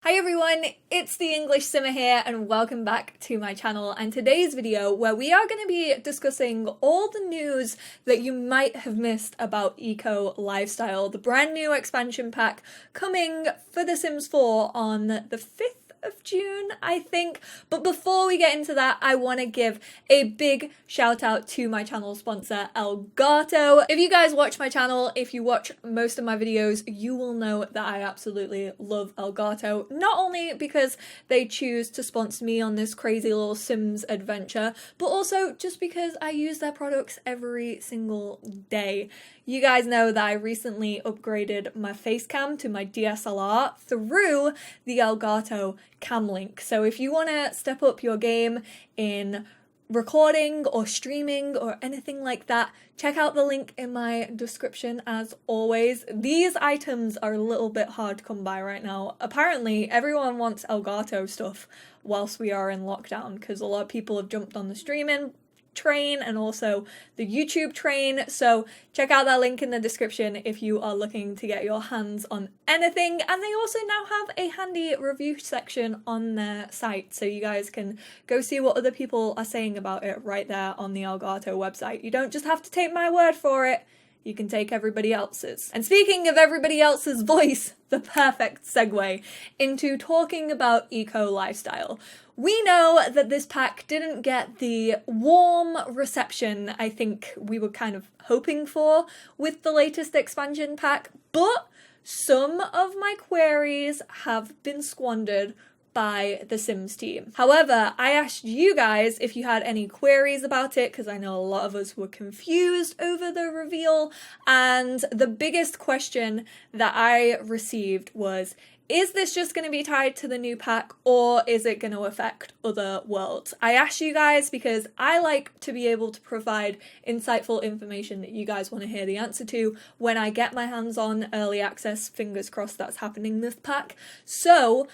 Hi everyone, it's the EnglishSimmer here and welcome back to my channel and today's video where we are going to be discussing all the news that you might have missed about Eco Lifestyle, the brand new expansion pack coming for The Sims 4 on the 5th of June, I think. But before we get into that, I want to give a big shout out to my channel sponsor, Elgato. If you guys watch my channel, if you watch most of my videos, you will know that I absolutely love Elgato. Not only because they choose to sponsor me on this crazy little Sims adventure, but also just because I use their products every single day. You guys know that I recently upgraded my face cam to my DSLR through the Elgato Cam Link. So if you want to step up your game in recording or streaming or anything like that, check out the link in my description as always. These items are a little bit hard to come by right now. Apparently everyone wants Elgato stuff whilst we are in lockdown because a lot of people have jumped on the streaming train and also the YouTube train, so check out that link in the description if you are looking to get your hands on anything. And they also now have a handy review section on their site, so you guys can go see what other people are saying about it right there on the Elgato website. You don't just have to take my word for it, you can take everybody else's. And speaking of everybody else's voice, the perfect segue into talking about Eco Lifestyle. We know that this pack didn't get the warm reception I think we were kind of hoping for with the latest expansion pack, but some of my queries have been squandered by the Sims team. However, I asked you guys if you had any queries about it because I know a lot of us were confused over the reveal, and the biggest question that I received was, is this just going to be tied to the new pack or is it going to affect other worlds? I asked you guys because I like to be able to provide insightful information that you guys want to hear the answer to when I get my hands on early access. Fingers crossed that's happening this pack. So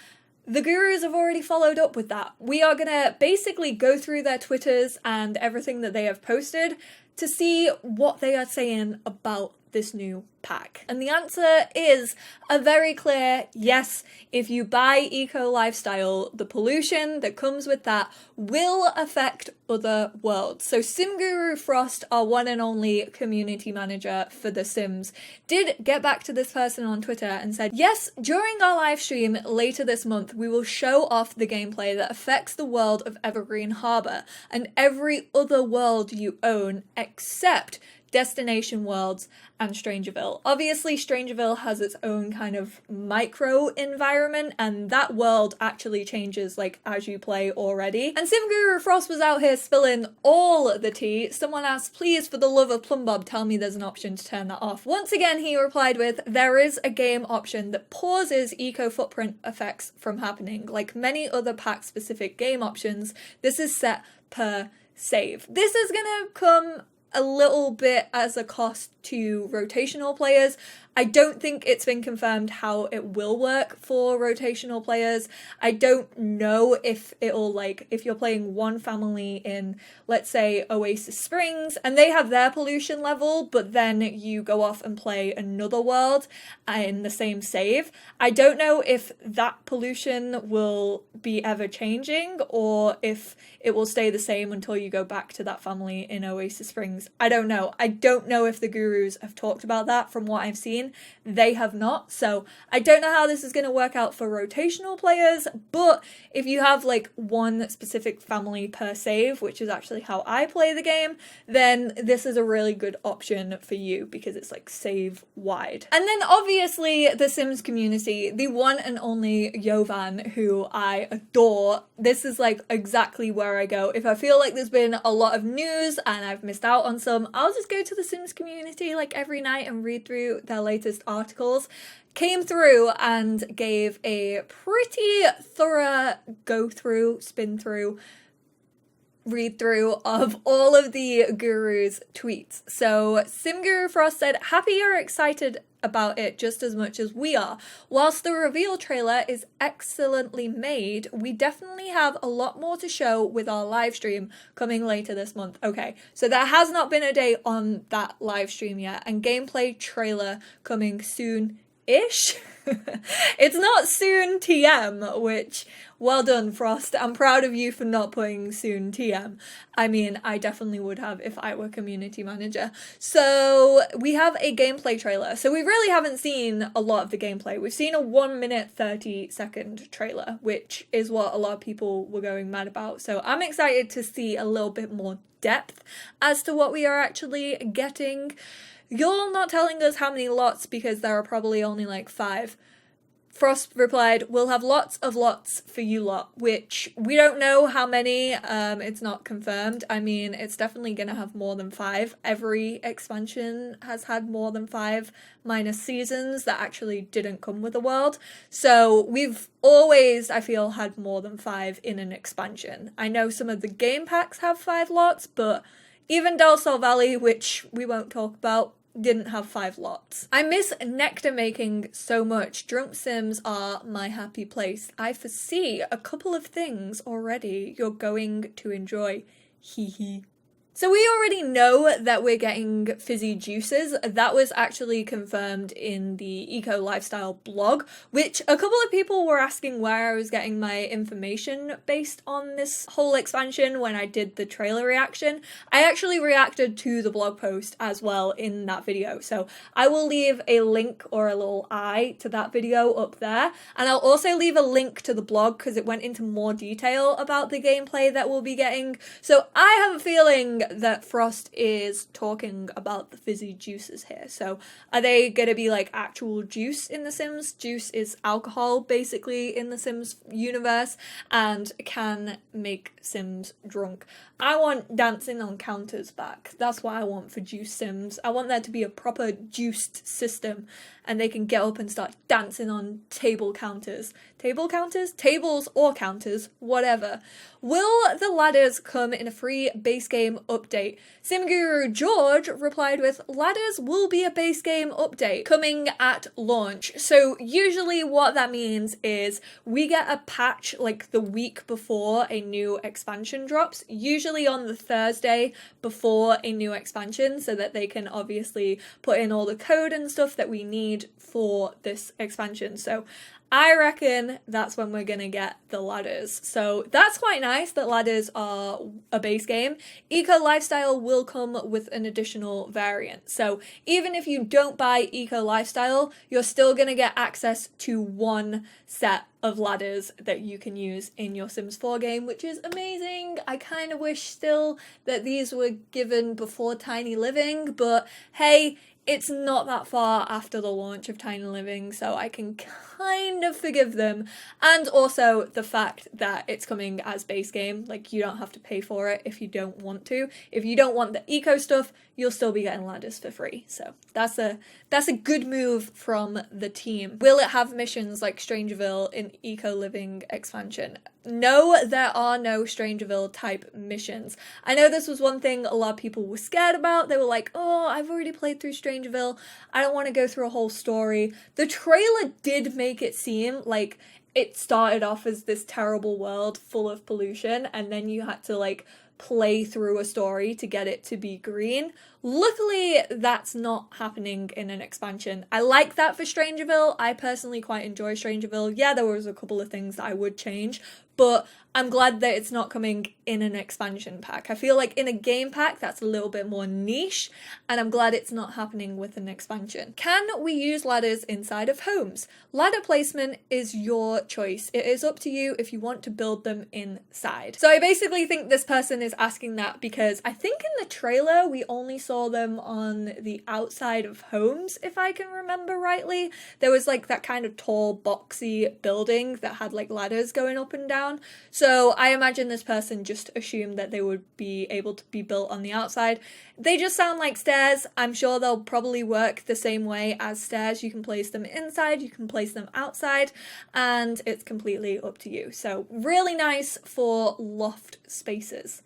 the gurus have already followed up with that. We are going to basically go through their Twitters and everything that they have posted to see what they are saying about this new pack. And the answer is a very clear yes. If you buy Eco Lifestyle, the pollution that comes with that will affect other worlds. So SimGuru Frost, our one and only community manager for The Sims, did get back to this person on Twitter and said, yes, during our live stream later this month, we will show off the gameplay that affects the world of Evergreen Harbor and every other world you own except Destination Worlds and Strangerville. Obviously, Strangerville has its own kind of micro environment, and that world actually changes like as you play already. And SimGuru Frost was out here spilling all the tea. Someone asked, please, for the love of Plumbob, tell me there's an option to turn that off. Once again, he replied with, there is a game option that pauses eco footprint effects from happening. Like many other pack-specific game options, this is set per save. This is gonna come a little bit as a cost to rotational players. I don't think it's been confirmed how it will work for rotational players. I don't know if it'll, like, if you're playing one family in, let's say, Oasis Springs, and they have their pollution level, but then you go off and play another world in the same save. I don't know if that pollution will be ever changing or if it will stay the same until you go back to that family in Oasis Springs. I don't know. I don't know if the gurus have talked about that. From what I've seen, they have not. So I don't know how this is going to work out for rotational players, but if you have like one specific family per save, which is actually how I play the game, then this is a really good option for you because it's like save wide. And then obviously the Sims community, the one and only Jovan, who I adore. This is like exactly where I go. If I feel like there's been a lot of news and I've missed out on some, I'll just go to the Sims community like every night and read through their latest articles. Came through and gave a pretty thorough go through, spin through, read through of all of the gurus' tweets. So SimGuru Frost said, happy or excited about it just as much as we are. Whilst the reveal trailer is excellently made, we definitely have a lot more to show with our live stream coming later this month. Okay, so there has not been a date on that live stream yet, and gameplay trailer coming soon soon-ish. It's not soon TM, which, well done, Frost. I'm proud of you for not putting soon TM. I mean, I definitely would have if I were community manager. So we have a gameplay trailer. So we really haven't seen a lot of the gameplay. We've seen a 1 minute 30-second trailer, which is what a lot of people were going mad about. So I'm excited to see a little bit more depth as to what we are actually getting. You're not telling us how many lots because there are probably only like 5. Frost replied, "We'll have lots of lots for you lot," which we don't know how many. It's not confirmed. I mean, it's definitely gonna have more than 5. Every expansion has had more than 5, minus seasons that actually didn't come with the world. So we've always, I feel, had more than 5 in an expansion. I know some of the game packs have 5 lots, but even Del Sol Valley, which we won't talk about, didn't have 5 lots. I miss nectar making so much. Drunk Sims are my happy place. I foresee a couple of things already you're going to enjoy. Hee hee. So we already know that we're getting fizzy juices. That was actually confirmed in the Eco Lifestyle blog, which a couple of people were asking where I was getting my information based on this whole expansion when I did the trailer reaction. I actually reacted to the blog post as well in that video, so I will leave a link or a little eye to that video up there, and I'll also leave a link to the blog because it went into more detail about the gameplay that we'll be getting. So I have a feeling that Frost is talking about the fizzy juices here. So are they going to be like actual juice in The Sims? Juice is alcohol basically in The Sims universe and can make Sims drunk. I want dancing on counters back. That's what I want for Juice Sims. I want there to be a proper juiced system and they can get up and start dancing on table counters. Table counters? Tables or counters, whatever. Will the ladders come in a free base game update? Sim Guru George replied with, "Ladders will be a base game update coming at launch." So usually what that means is we get a patch like the week before a new expansion drops, usually on the Thursday before a new expansion, so that they can obviously put in all the code and stuff that we need for this expansion. So I reckon that's when we're gonna get the ladders. So that's quite nice that ladders are a base game. Eco Lifestyle will come with an additional variant. So even if you don't buy Eco Lifestyle, you're still gonna get access to one set of ladders that you can use in your Sims 4 game, which is amazing. I kind of wish still that these were given before Tiny Living, but hey, it's not that far after the launch of Tiny Living, so I can kind of forgive them. And also the fact that it's coming as base game, like you don't have to pay for it if you don't want to. If you don't want the eco stuff, you'll still be getting ladders for free. So that's a good move from the team. Will it have missions like Strangerville in Eco Living expansion? No, there are no Strangerville type missions. I know this was one thing a lot of people were scared about. They were like, oh, I've already played through Strangerville. I don't want to go through a whole story. The trailer did make it seem like it started off as this terrible world full of pollution, and then you had to like play through a story to get it to be green. Luckily, that's not happening in an expansion. I like that for Strangerville. I personally quite enjoy Strangerville. Yeah, there was a couple of things that I would change, but I'm glad that it's not coming in an expansion pack. I feel like in a game pack, that's a little bit more niche, and I'm glad it's not happening with an expansion. Can we use ladders inside of homes? Ladder placement is your choice. It is up to you if you want to build them inside. So I basically think this person is asking that because I think in the trailer, we only saw them on the outside of homes, if I can remember rightly. There was like that kind of tall, boxy building that had like ladders going up and down. So I imagine this person just assumed that they would be able to be built on the outside. They just sound like stairs. I'm sure they'll probably work the same way as stairs. You can place them inside, you can place them outside, and it's completely up to you. So really nice for loft spaces.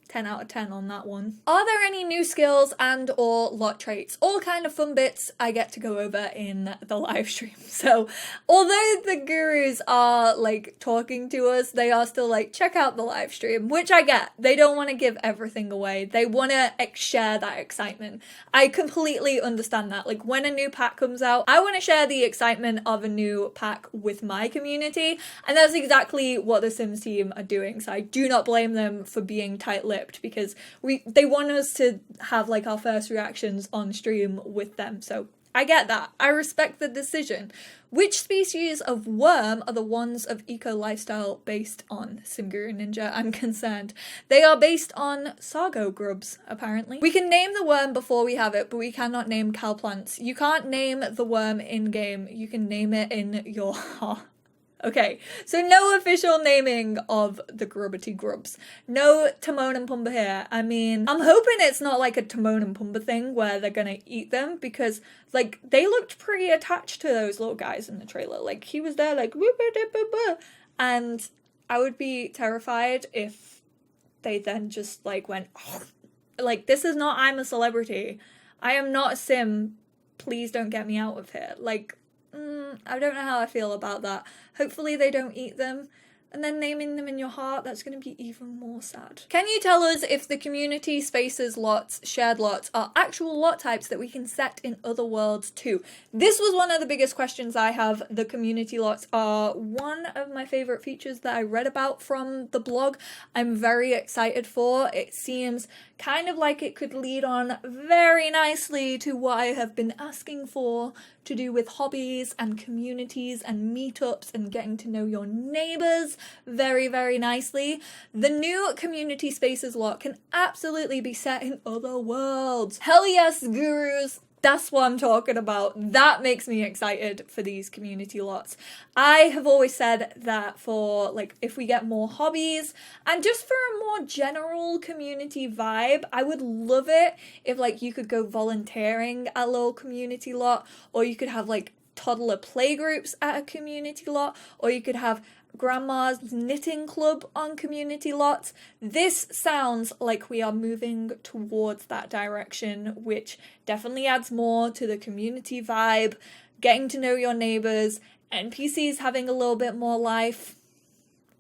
10 out of 10 on that one. Are there any new skills and or lot traits? All kind of fun bits I get to go over in the live stream. So although the gurus are like talking to us, they are still like, check out the live stream, which I get. They don't want to give everything away. They want to share that excitement. I completely understand that. Like when a new pack comes out, I want to share the excitement of a new pack with my community. And that's exactly what the Sims team are doing. So I do not blame them for being tight-lipped, because they want us to have like our first reactions on stream with them. So I get that. I respect the decision. Which species of worm are the ones of eco lifestyle based on? Simguru Ninja, I'm concerned. They are based on sargo grubs, apparently. We can name the worm before we have it, but we cannot name cowplants. You can't name the worm in-game. You can name it in your heart. Okay, so no official naming of the grubbity grubs. No Timon and Pumbaa here. I mean, I'm hoping it's not like a Timon and Pumbaa thing where they're gonna eat them, because like they looked pretty attached to those little guys in the trailer. Like he was there like whoop, whoop, whoop, whoop, whoop. And I would be terrified if they then just like went like, this is not I'm a Celebrity. I am not a Sim. Please don't get me out of here. Like, I don't know how I feel about that. Hopefully they don't eat them. And then naming them in your heart, that's going to be even more sad. Can you tell us if the community spaces lots, shared lots, are actual lot types that we can set in other worlds too? This was one of the biggest questions I have. The community lots are one of my favorite features that I read about from the blog. I'm very excited for. It seems kind of like it could lead on very nicely to what I have been asking for, to do with hobbies and communities and meetups and getting to know your neighbors very, very nicely. The new community spaces lot can absolutely be set in other worlds. Hell yes, gurus! That's what I'm talking about. That makes me excited for these community lots. I have always said that for like, if we get more hobbies and just for a more general community vibe, I would love it if like you could go volunteering at a little community lot, or you could have like toddler playgroups at a community lot, or you could have grandma's knitting club on community lots. This sounds like we are moving towards that direction, which definitely adds more to the community vibe, getting to know your neighbors, NPCs having a little bit more life.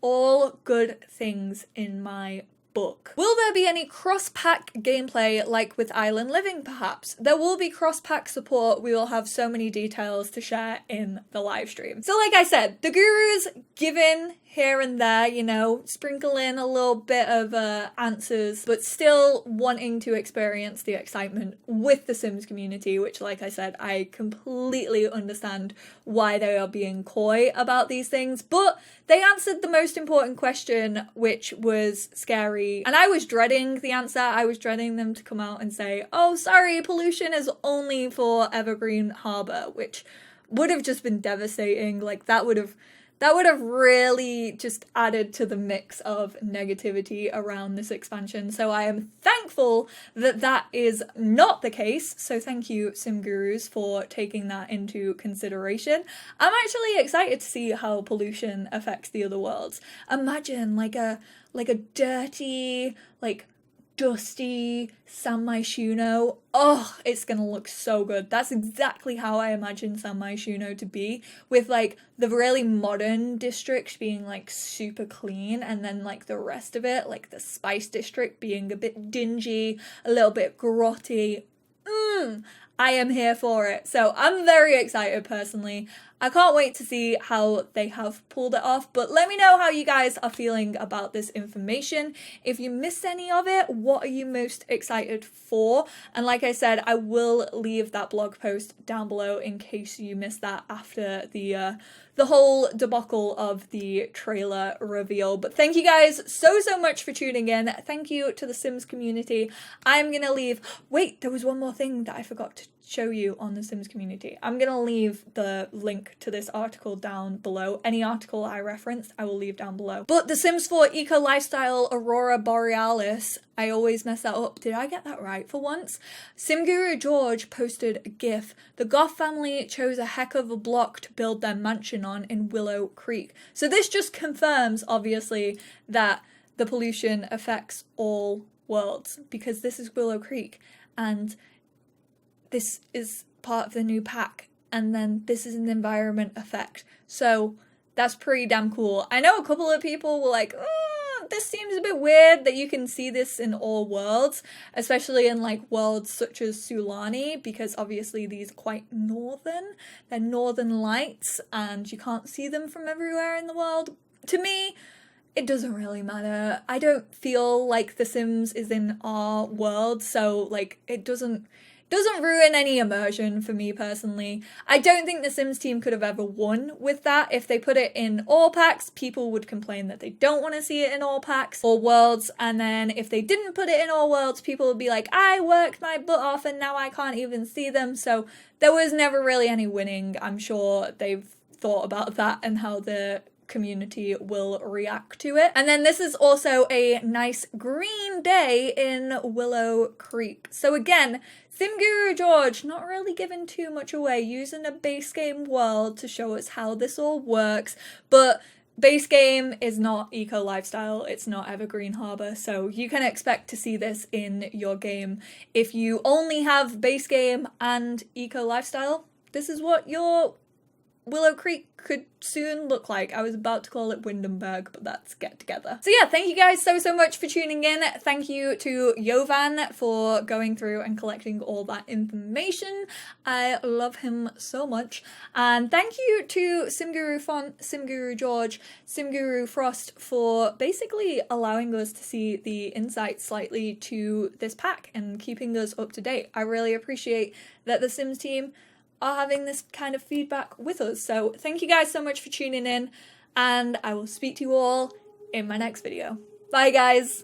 All good things in my book. Will there be any cross-pack gameplay like with Island Living perhaps? There will be cross-pack support. We will have so many details to share in the live stream. So like I said, the gurus give in here and there, you know, sprinkle in a little bit of answers, but still wanting to experience the excitement with the Sims community, which like I said, I completely understand why they are being coy about these things, but they answered the most important question, which was scary. And I was dreading the answer. I was dreading them to come out and say, oh, sorry, pollution is only for Evergreen Harbor, which would have just been devastating. Like that would have really just added to the mix of negativity around this expansion. So I am thankful that that is not the case. So thank you, Sim Gurus, for taking that into consideration. I'm actually excited to see how pollution affects the other worlds. Imagine like a dirty, like dusty San Myshuno. Oh, it's gonna look so good. That's exactly how I imagine San Myshuno to be, with like the really modern district being like super clean, and then like the rest of it, like the Spice District, being a bit dingy, a little bit grotty. I am here for it. So I'm very excited personally. I can't wait to see how they have pulled it off, but let me know how you guys are feeling about this information. If you missed any of it, what are you most excited for? And like I said, I will leave that blog post down below in case you missed that after the whole debacle of the trailer reveal. But thank you guys so much for tuning in. Thank you to the Sims community. I'm gonna leave, wait, there was one more thing that I forgot to show you on the Sims community. I'm gonna leave the link to this article down below. Any article I referenced, I will leave down below. But the Sims 4 eco lifestyle Aurora Borealis, I always mess that up. Did I get that right for once? Simguru George posted a GIF. The Goth family chose a heck of a block to build their mansion on in Willow Creek. So this just confirms, obviously, that the pollution affects all worlds because this is Willow Creek and this is part of the new pack, and then this is an environment effect. So that's pretty damn cool. I know a couple of people were like, this seems a bit weird that you can see this in all worlds, especially in like worlds such as Sulani, because obviously these are quite northern. They're northern lights and you can't see them from everywhere in the world. To me, it doesn't really matter. I don't feel like The Sims is in our world, so like it doesn't ruin any immersion for me personally. I don't think the Sims team could have ever won with that. If they put it in all packs, people would complain that they don't want to see it in all packs or worlds. And then if they didn't put it in all worlds, people would be like, I worked my butt off and now I can't even see them. So there was never really any winning. I'm sure they've thought about that and how the community will react to it. And then this is also a nice green day in Willow Creek. So again, SimGuru George not really giving too much away, using a base game world to show us how this all works, but base game is not eco lifestyle, it's not Evergreen Harbor, so you can expect to see this in your game. If you only have base game and eco lifestyle, this is what your Willow Creek could soon look like. I was about to call it Windenburg, but that's get together. So yeah, thank you guys so much for tuning in. Thank you to Jovan for going through and collecting all that information. I love him so much. And thank you to SimGuru Font, SimGuru George, SimGuru Frost for basically allowing us to see the insight slightly to this pack and keeping us up to date. I really appreciate that the Sims team are having this kind of feedback with us. So thank you guys so much for tuning in, and I will speak to you all in my next video. Bye guys!